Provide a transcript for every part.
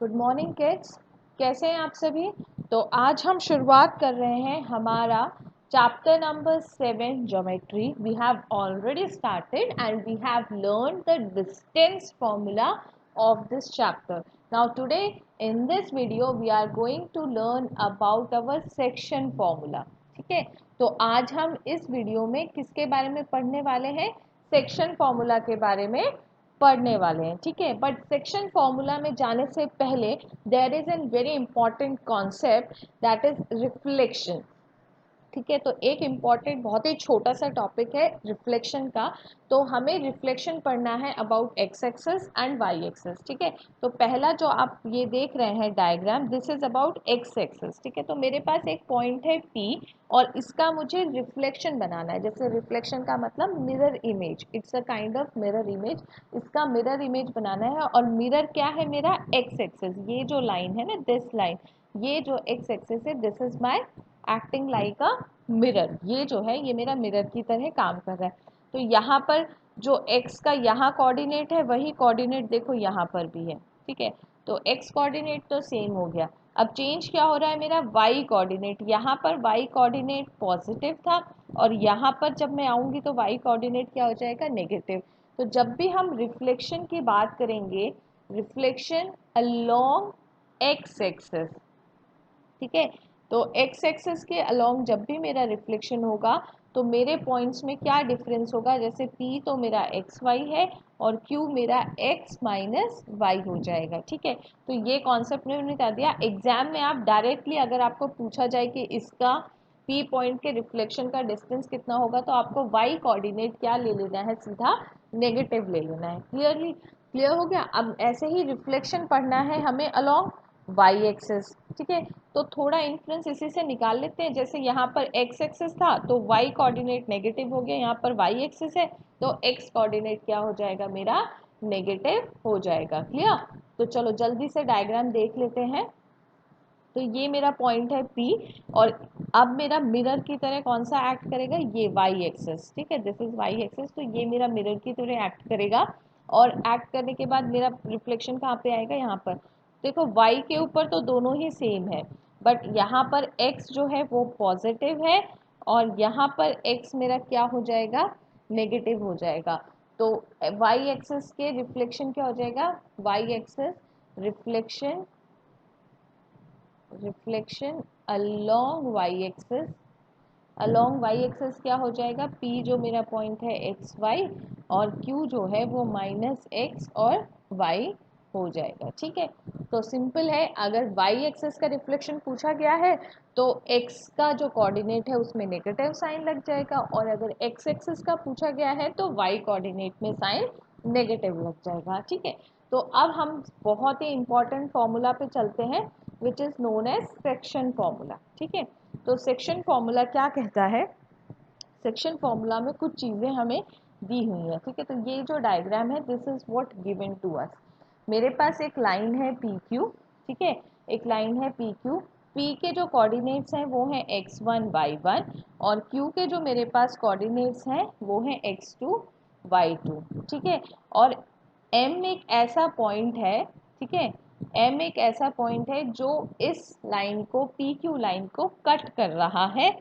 Good morning kids. कैसे हैं आप सभी। तो आज हम शुरुआत कर रहे हैं हमारा chapter number 7 geometry. We have already started and we have learn the distance formula of this chapter. Now today in this video we are going to learn about our section formula. ठीक है, तो आज हम इस video में किसके बारे में पढ़ने वाले हैं? सेक्शन फॉर्मूला के बारे में पढ़ने वाले हैं। ठीक है, बट सेक्शन फॉर्मूला में जाने से पहले there is an very important concept that is reflection. ठीक है, तो एक इम्पॉर्टेंट बहुत ही छोटा सा टॉपिक है रिफ्लेक्शन का। तो हमें रिफ्लेक्शन पढ़ना है about x axis and y axis. ठीक है, तो पहला जो आप ये देख रहे हैं diagram, this is about x axis. ठीक है, तो मेरे पास एक पॉइंट है पी और इसका मुझे रिफ्लेक्शन बनाना है। जैसे रिफ्लेक्शन का मतलब mirror image, it's a kind of mirror image. इसका मिरर इमेज बनाना है और मिरर क्या है मेरा? X axis. ये जो लाइन है ना, दिस लाइन, ये जो एक्स एक्सेस है, this is my acting like a mirror. ये जो है ये मेरा मिरर की तरह काम कर रहा है। तो यहाँ पर जो x का यहाँ कोऑर्डिनेट है वही कोऑर्डिनेट देखो यहाँ पर भी है। ठीक है, तो x कोऑर्डिनेट तो सेम हो गया। अब चेंज क्या हो रहा है मेरा? y coordinate. यहाँ पर y कोऑर्डिनेट पॉजिटिव था और यहाँ पर जब मैं आऊँगी तो y कोऑर्डिनेट क्या हो जाएगा? नेगेटिव। तो जब भी हम रिफ्लेक्शन की बात करेंगे, रिफ्लेक्शन अलोंग x एक्सेस, ठीक है, तो x एक्सेस के अलोंग जब भी मेरा रिफ्लेक्शन होगा तो मेरे पॉइंट्स में क्या डिफरेंस होगा? जैसे P तो मेरा एक्स वाई है और Q मेरा x माइनस वाई हो जाएगा। ठीक है, तो ये कॉन्सेप्ट मैंने बता दिया। एग्जाम में आप डायरेक्टली अगर आपको पूछा जाए कि इसका P पॉइंट के रिफ्लेक्शन का डिस्टेंस कितना होगा तो आपको y कोऑर्डिनेट क्या ले लेना है? सीधा नेगेटिव ले लेना है। क्लियर हो गया। अब ऐसे ही रिफ्लेक्शन पढ़ना है हमें अलोंग वाई एक्सेस। ठीक है, तो थोड़ा इन्फ्लुएंस इसी से निकाल लेते हैं। जैसे यहाँ पर एक्स एक्सेस था तो वाई कोऑर्डिनेट नेगेटिव हो गया, यहाँ पर वाई एक्सेस है तो एक्स कोऑर्डिनेट क्या हो जाएगा मेरा? नेगेटिव हो जाएगा। क्लियर? तो चलो जल्दी से डायग्राम देख लेते हैं। तो ये मेरा पॉइंट है P और अब मेरा मिरर की तरह कौन सा एक्ट करेगा? ये वाई एक्सेस। ठीक है, दिस इज वाई एक्सेस। तो ये मेरा मिरर की तरह एक्ट करेगा और एक्ट करने के बाद मेरा रिफ्लेक्शन कहाँ पे आएगा? यहाँ पर। देखो y के ऊपर तो दोनों ही सेम है, बट यहाँ पर x जो है वो पॉजिटिव है और यहाँ पर x मेरा क्या हो जाएगा? नेगेटिव हो जाएगा। तो y एक्सेस के रिफ्लेक्शन क्या हो जाएगा? y axis reflection along y axis. Along y axis क्या हो जाएगा? P जो मेरा पॉइंट है एक्स वाई और Q जो है वो माइनस एक्स और y हो जाएगा। ठीक है, तो सिंपल है। अगर y एक्सेस का रिफ्लेक्शन पूछा गया है तो x का जो कोऑर्डिनेट है उसमें नेगेटिव साइन लग जाएगा और अगर x एक्सेस का पूछा गया है तो y कोऑर्डिनेट में साइन नेगेटिव लग जाएगा। ठीक है, तो अब हम बहुत ही इंपॉर्टेंट फॉर्मूला पे चलते हैं which is known as section formula. ठीक है, तो सेक्शन फॉर्मूला क्या कहता है? सेक्शन फॉर्मूला में कुछ चीज़ें हमें दी हुई हैं। ठीक है, तो ये जो डायग्राम है this is what given to us. मेरे पास एक लाइन है पी क्यू। ठीक है, एक लाइन है पी क्यू। पी के जो कोऑर्डिनेट्स हैं वो हैं x1 y1 और q के जो मेरे पास कोऑर्डिनेट्स हैं वो हैं x2 y2। ठीक है, और m एक ऐसा पॉइंट है, ठीक है, m एक ऐसा पॉइंट है जो इस लाइन को, पी क्यू लाइन को कट कर रहा है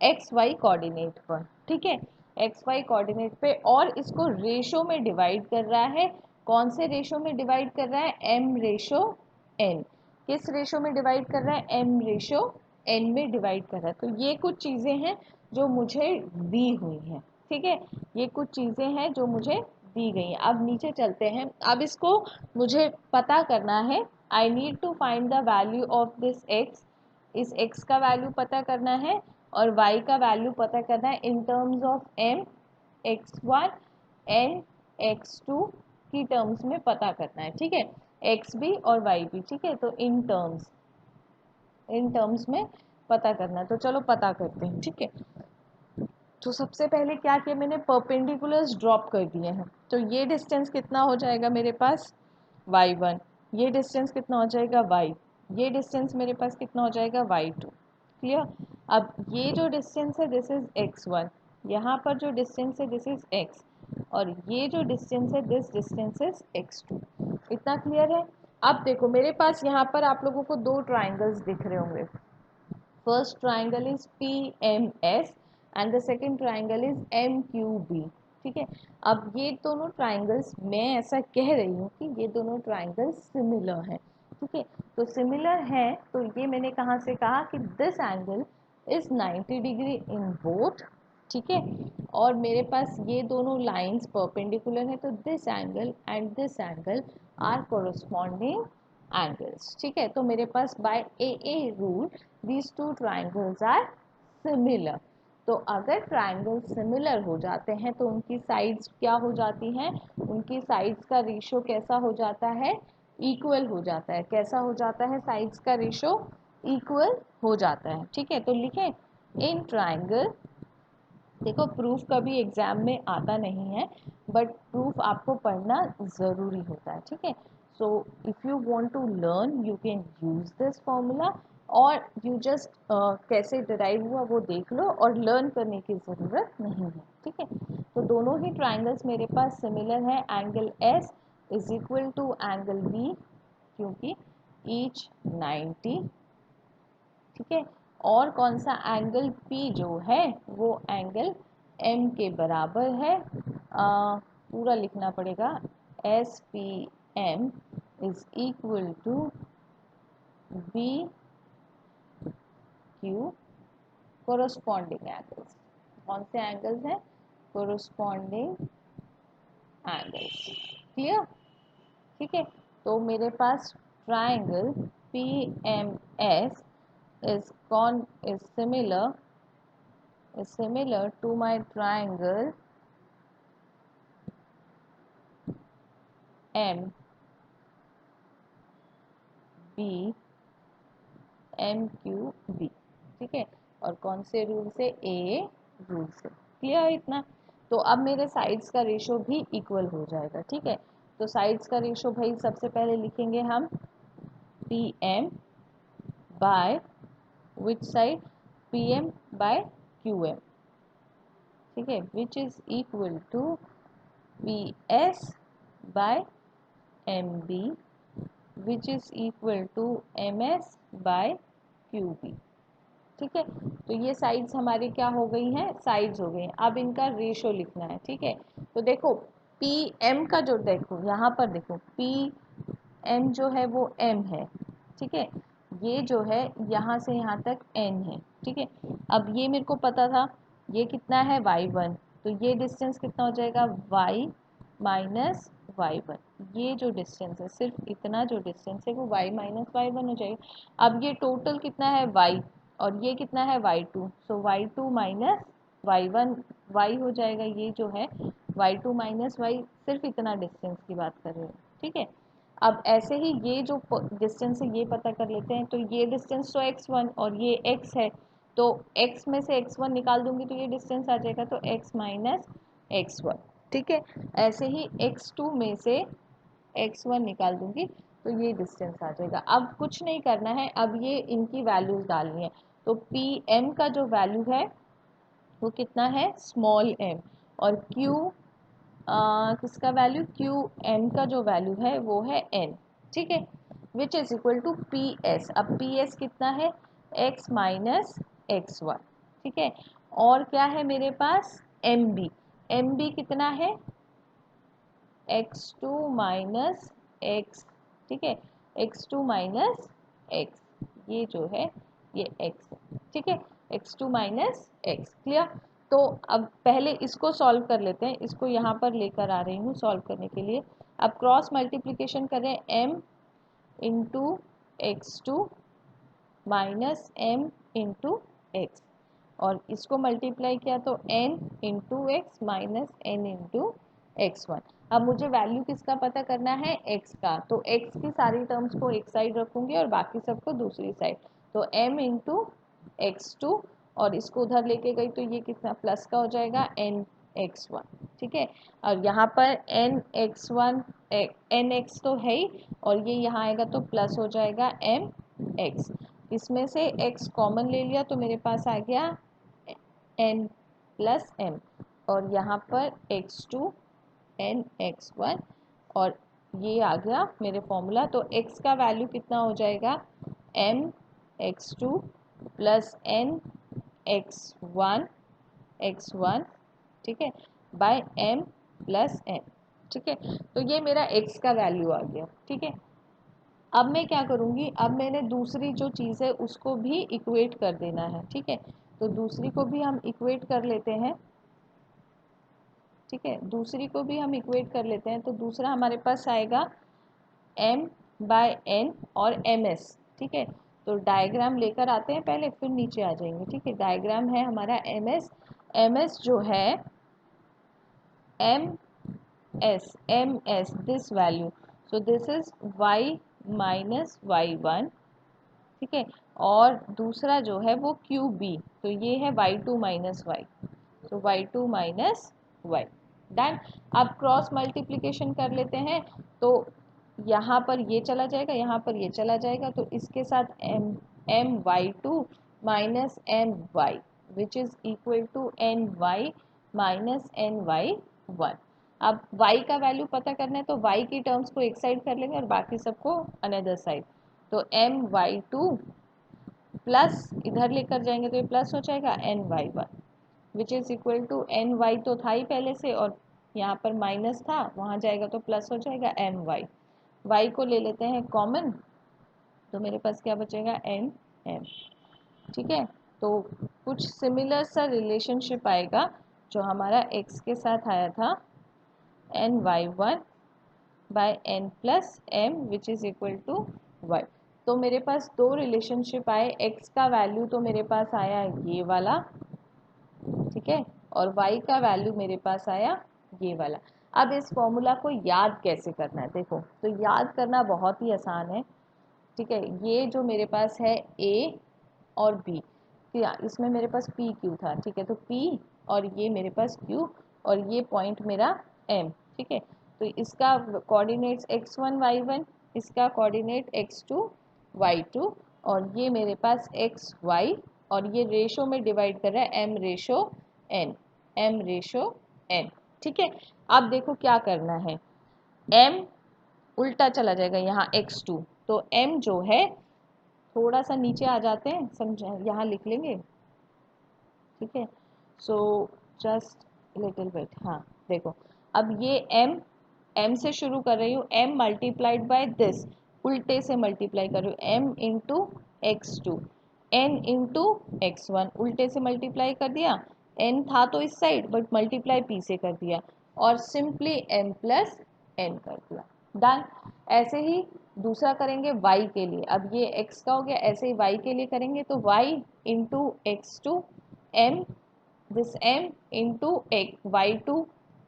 एक्स वाई कोऑर्डिनेट पर। ठीक है, एक्स वाई कोऑर्डिनेट पे और इसको रेशो में डिवाइड कर रहा है। कौन से रेशो में डिवाइड कर रहा है? M ratio N. किस रेशो में डिवाइड कर रहा है? एम रेशो एन में डिवाइड कर रहा है। तो ये कुछ चीज़ें हैं जो मुझे दी हुई हैं। ठीक है, ये कुछ चीज़ें हैं जो मुझे दी गई हैं। अब नीचे चलते हैं। अब इसको मुझे पता करना है। I need to find the value of this X. इस x का वैल्यू पता करना है और y का वैल्यू पता करना है in terms of m, x1 n, x2 की टर्म्स में पता करना है। ठीक है, x भी और y भी। ठीक है, तो इन टर्म्स में पता करना है। तो चलो पता करते हैं। ठीक है, तो सबसे पहले क्या किया मैंने? परपेंडिकुलर्स ड्रॉप कर दिए हैं। तो ये डिस्टेंस कितना हो जाएगा मेरे पास? y1। ये डिस्टेंस कितना हो जाएगा? y। ये डिस्टेंस मेरे पास कितना हो जाएगा? y2। क्लियर? अब ये जो डिस्टेंस है दिस इज x1, यहाँ पर जो डिस्टेंस है दिस इज x और ये जो डिस्टेंस है दिस डिस्टेंस इज x2। इतना क्लियर है? अब देखो मेरे पास यहाँ पर आप लोगों को दो ट्राइंगल्स दिख रहे होंगे। First triangle is P M S and the second triangle is M Q B. ठीक है, अब ये दोनों ट्राइंगल्स, मैं ऐसा कह रही हूँ कि ये दोनों ट्राइंगल्स सिमिलर हैं। ठीक है, तो सिमिलर है तो ये मैंने कहाँ से कहा कि this angle is 90 degree in both. ठीक है, और मेरे पास ये दोनों लाइंस परपेंडिकुलर है, तो this angle and this angle are corresponding angles. ठीक है, तो मेरे पास by a rule these two triangles are similar। तो अगर ट्राइंगल सिमिलर हो जाते हैं तो उनकी साइड्स क्या हो जाती हैं, उनकी साइड्स का रेशो कैसा हो जाता है, इक्वल हो जाता है। कैसा हो जाता है, साइड्स का रेशो इक्वल हो जाता है। ठीक है, तो लिखें इन ट्राइंगल। देखो प्रूफ कभी एग्जाम में आता नहीं है, बट प्रूफ आपको पढ़ना ज़रूरी होता है। ठीक है, so if you want to learn you can use this formula, और यू जस्ट कैसे डिराइव हुआ वो देख लो, और लर्न करने की ज़रूरत नहीं है। ठीक है, तो दोनों ही ट्राइंगल्स मेरे पास सिमिलर है। Angle S is equal to angle B, क्योंकि ईच 90। ठीक है, और कौन सा एंगल P जो है वो एंगल M के बराबर है। पूरा लिखना पड़ेगा, S P M is equal to B Q corresponding angles. कौन से एंगल्स हैं, कोरोस्पॉन्डिंग एंगल्स। क्लियर। ठीक है, तो मेरे पास triangle P M S is similar to my triangle M B M Q B। ठीक है, और कौन से रूल से, ए रूल से। क्लियर इतना। तो अब मेरे साइड्स का रेशो भी इक्वल हो जाएगा। ठीक है, तो साइड्स का रेशो भाई सबसे पहले लिखेंगे हम P M by which side, P M by Q M. ठीक है, which is equal to P S by M B which is equal to M S by Q B. ठीक है, तो ये साइड्स हमारी क्या हो गई हैं, साइड्स हो गई हैं। अब इनका रेशो लिखना है। ठीक है, तो देखो पी एम का जो, देखो यहाँ पर देखो पी एम जो है वो एम है। ठीक है, ये जो है यहाँ से यहाँ तक एन है। ठीक है, अब ये मेरे को पता था ये कितना है y1, तो ये डिस्टेंस कितना हो जाएगा y माइनस y1। ये जो डिस्टेंस है, सिर्फ इतना जो डिस्टेंस है वो y माइनस y1 हो जाएगा। अब ये टोटल कितना है y, और ये कितना है y2, सो y2 माइनस y1 y हो जाएगा। ये जो है y2 माइनस y, सिर्फ इतना डिस्टेंस की बात कर रहे हैं। ठीक है, अब ऐसे ही ये जो डिस्टेंस है ये पता कर लेते हैं। तो ये डिस्टेंस तो x1 और ये x है, तो x में से x1 निकाल दूंगी तो ये डिस्टेंस आ जाएगा, तो x माइनस x1। ठीक है, ऐसे ही x2 में से x1 निकाल दूंगी तो ये डिस्टेंस आ जाएगा। अब कुछ नहीं करना है, अब ये इनकी वैल्यूज डालनी है। तो पी एम का जो वैल्यू है वो कितना है, स्मॉल m, और q किसका वैल्यू, क्यू एम का जो वैल्यू है वो है n। ठीक है, which is equal to P S. अब पी एस कितना है, x माइनस x1। ठीक है, और क्या है मेरे पास, एम बी। एम बी कितना है, x2 माइनस x। ठीक है, x2 माइनस x, ये जो है ये x है। ठीक है, x2 माइनस x। क्लियर। तो अब पहले इसको सॉल्व कर लेते हैं, इसको यहाँ पर लेकर आ रही हूँ सॉल्व करने के लिए। अब क्रॉस मल्टीप्लिकेशन करें, m into x2 minus m into x, और इसको मल्टीप्लाई किया तो n into x minus n into x1। अब मुझे वैल्यू किसका पता करना है, x का, तो x की सारी टर्म्स को एक साइड रखूंगी और बाकी सबको दूसरी साइड। तो m इंटू x2, और इसको उधर लेके गई तो ये कितना प्लस का हो जाएगा n x1। ठीक है, और यहाँ पर n x1 n x तो है ही, और ये यहाँ आएगा तो प्लस हो जाएगा m x। इसमें से x कॉमन ले लिया तो मेरे पास आ गया n प्लस m, और यहाँ पर x2 n x1, और ये आ गया मेरे फॉर्मूला। तो x का वैल्यू कितना हो जाएगा, m x2 plus n x1, ठीक है, बाय m प्लस n, ठीक है। तो ये मेरा x का वैल्यू आ गया, ठीक है। अब मैं क्या करूँगी, अब मैंने दूसरी जो चीज़ है उसको भी इक्वेट कर देना है, ठीक है। तो दूसरी को भी हम इक्वेट कर लेते हैं, ठीक है, दूसरी को भी हम इक्वेट कर लेते हैं। तो दूसरा हमारे पास आएगा m बाय n और ms, ठीक है। तो डायग्राम लेकर आते हैं पहले, फिर नीचे आ जाएंगे, ठीक है। डायग्राम है हमारा ms जो है ms this value, so this is y minus y1, ठीक है। और दूसरा जो है वो QB, तो ये है y2 माइनस y, तो y2 माइनस y, डन। अब क्रॉस मल्टीप्लिकेशन कर लेते हैं, तो यहाँ पर ये चला जाएगा, यहाँ पर ये चला जाएगा, तो इसके साथ m y2 minus my which is equal to ny minus ny1। अब y का वैल्यू पता करना है, तो y की टर्म्स को एक साइड कर लेंगे और बाकी सबको अनदर साइड। तो my2 प्लस इधर लेकर जाएंगे तो ये प्लस हो जाएगा ny1 which is equal to ny तो था ही पहले से, और यहाँ पर माइनस था, वहाँ जाएगा तो प्लस हो जाएगा my। y को ले लेते हैं कॉमन, तो मेरे पास क्या बचेगा m, ठीक है। तो कुछ सिमिलर सा रिलेशनशिप आएगा जो हमारा x के साथ आया था ny1 by n plus m which is equal to y। तो मेरे पास दो रिलेशनशिप आए, x का वैल्यू तो मेरे पास आया ये वाला, ठीक है, और y का वैल्यू मेरे पास आया ये वाला। अब इस फॉर्मूला को याद कैसे करना है, देखो, तो याद करना बहुत ही आसान है, ठीक है। ये जो मेरे पास है a और b, इसमें मेरे पास p q था, ठीक है, तो p और ये मेरे पास q और ये पॉइंट मेरा m, ठीक है। तो इसका कोऑर्डिनेट्स x1 y1, इसका कोऑर्डिनेट x2 y2, और ये मेरे पास x y, और ये रेशो में डिवाइड कर रहा है m रेशो n, ठीक है। अब देखो क्या करना है, m उल्टा चला जाएगा यहाँ x2, तो m जो है थोड़ा सा नीचे आ जाते हैं, समझ, यहाँ लिख लेंगे, ठीक है। सो जस्ट लिटिल बिट, हाँ देखो, अब ये m से शुरू कर रही हूँ, m मल्टीप्लाइड बाय दिस, उल्टे से मल्टीप्लाई कर रही हूँ, m into x2 n into x1, उल्टे से मल्टीप्लाई कर दिया, n था तो इस साइड बट मल्टीप्लाई p से कर दिया, और सिंपली m प्लस n कर दिया, डन। ऐसे ही दूसरा करेंगे y के लिए, अब ये x का हो गया, ऐसे ही y के लिए करेंगे, तो y into x2 m, this m into y2,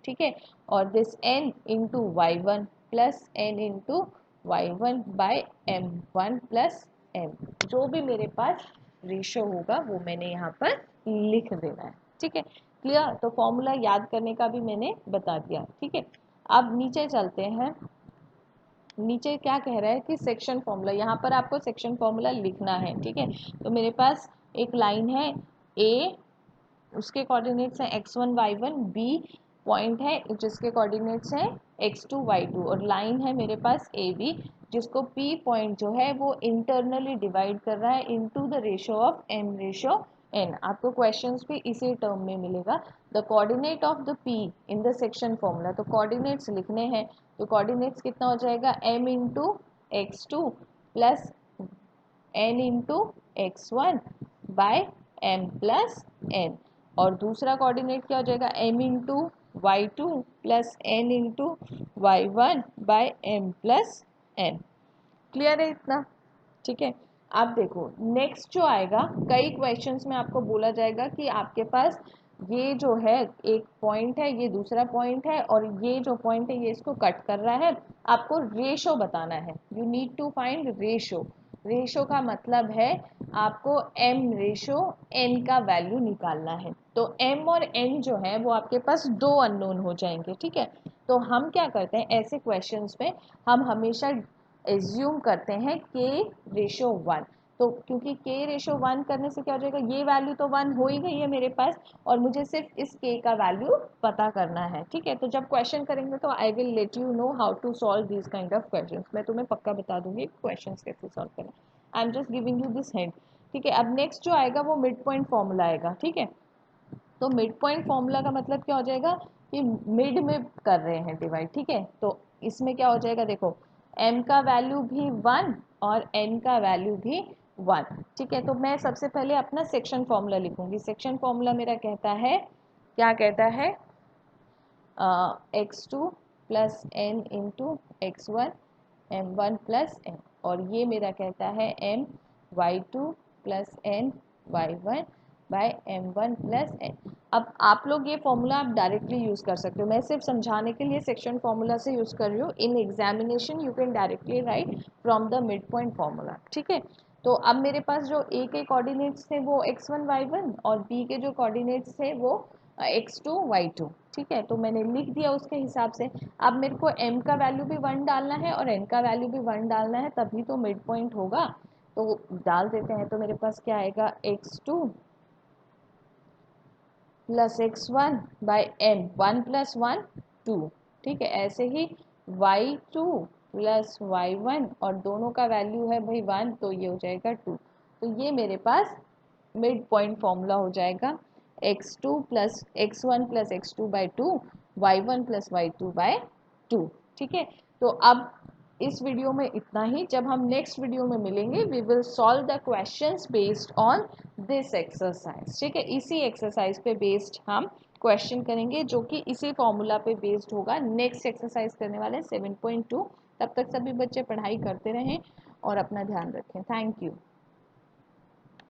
ठीक है, और this n into y1 plus n into y1 by m1 plus m, जो भी मेरे पास रेशो होगा वो मैंने यहाँ पर लिख देना है, ठीक है, क्लियर। तो फॉर्मूला याद करने का भी मैंने बता दिया, ठीक है। अब नीचे चलते हैं, नीचे क्या कह रहा है कि सेक्शन फॉर्मूला, यहाँ पर आपको सेक्शन फॉर्मूला लिखना है, ठीक है। तो मेरे पास एक लाइन है a, उसके कोऑर्डिनेट्स हैं x1 y1, b पॉइंट है जिसके कोऑर्डिनेट्स हैं x2 y2, और लाइन है मेरे पास AB जिसको p पॉइंट जो है वो इंटरनली डिवाइड कर रहा है into the ratio of m ratio n। आपको क्वेश्चंस भी इसी टर्म में मिलेगा, the coordinate of the p in the section formula. तो कोऑर्डिनेट्स लिखने हैं, तो कोऑर्डिनेट्स कितना हो जाएगा, m into x2 plus n into x1 by m plus n, और दूसरा कोऑर्डिनेट क्या हो जाएगा, m into y2 plus n into y1 by m plus n। Clear है इतना, ठीक है। अब देखो नेक्स्ट जो आएगा, कई क्वेश्चंस में आपको बोला जाएगा कि आपके पास ये जो है एक पॉइंट है, ये दूसरा पॉइंट है, और ये जो पॉइंट है ये इसको कट कर रहा है, आपको रेशो बताना है, you need to find ratio. Ratio का मतलब है आपको m रेशो n का वैल्यू निकालना है। तो m और n जो है वो आपके पास दो अननोन हो जाएंगे, ठीक है। तो हम क्या करते हैं ऐसे क्वेश्चंस में, हम हमेशा एज्यूम करते हैं k रेशो 1, तो क्योंकि k रेशो 1 करने से क्या हो जाएगा, ये वैल्यू तो 1 हो ही गई है मेरे पास और मुझे सिर्फ इस k का वैल्यू पता करना है। ठीक है, तो जब क्वेश्चन करेंगे तो I will let you know how to solve this kind of questions. मैं तुम्हें पक्का बता दूंगी क्वेश्चंस कैसे सॉल्व करना। I am just giving you this hint. ठीक है, अब नेक्स्ट जो आएगा वो मिड पॉइंट फॉर्मूला आएगा। ठीक है, तो मिड पॉइंट फॉर्मूला का मतलब क्या हो जाएगा कि मिड में कर रहे हैं डिवाइड। ठीक है, तो इसमें क्या हो जाएगा, देखो m का वैल्यू भी 1 और n का वैल्यू भी 1। ठीक है, तो मैं सबसे पहले अपना सेक्शन फॉर्मूला लिखूंगी। सेक्शन फॉर्मूला मेरा कहता है, क्या कहता है, x2 plus n into x1 m1 plus n, और ये मेरा कहता है m y2 plus n y1 by m1 plus n। अब आप लोग ये फॉर्मूला आप डायरेक्टली यूज़ कर सकते हो, मैं सिर्फ समझाने के लिए सेक्शन फॉर्मूला से यूज़ कर रही हूँ। In examination you can directly right from the mid point formula. ठीक है, तो अब मेरे पास जो a के कोऑर्डिनेट्स थे वो x1 y1 और b के जो कोऑर्डिनेट्स थे वो x2 y2। ठीक है, तो मैंने लिख दिया उसके हिसाब से। अब मेरे को m का वैल्यू भी 1 डालना है और n का वैल्यू भी 1 डालना है, तभी तो मिड पॉइंट होगा। तो डाल देते हैं, तो मेरे पास क्या आएगा, x2 plus x1 by m, 1 plus 1 2। ठीक है, ऐसे ही y2 प्लस y1 और दोनों का वैल्यू है भाई 1, तो ये हो जाएगा 2। तो ये मेरे पास मिड पॉइंट फॉर्मूला हो जाएगा, x2 plus x1 plus x2 by 2, y1 plus y2 by 2। ठीक है, तो अब इस वीडियो में इतना ही। जब हम नेक्स्ट वीडियो में मिलेंगे we will solve the questions based on this exercise. ठीक है, इसी एक्सरसाइज पे बेस्ड हम क्वेश्चन करेंगे जो कि इसी फॉर्मूला पे बेस्ड होगा। नेक्स्ट एक्सरसाइज करने वाले 7.2। तब तक सभी बच्चे पढ़ाई करते रहें और अपना ध्यान रखें। Thank you.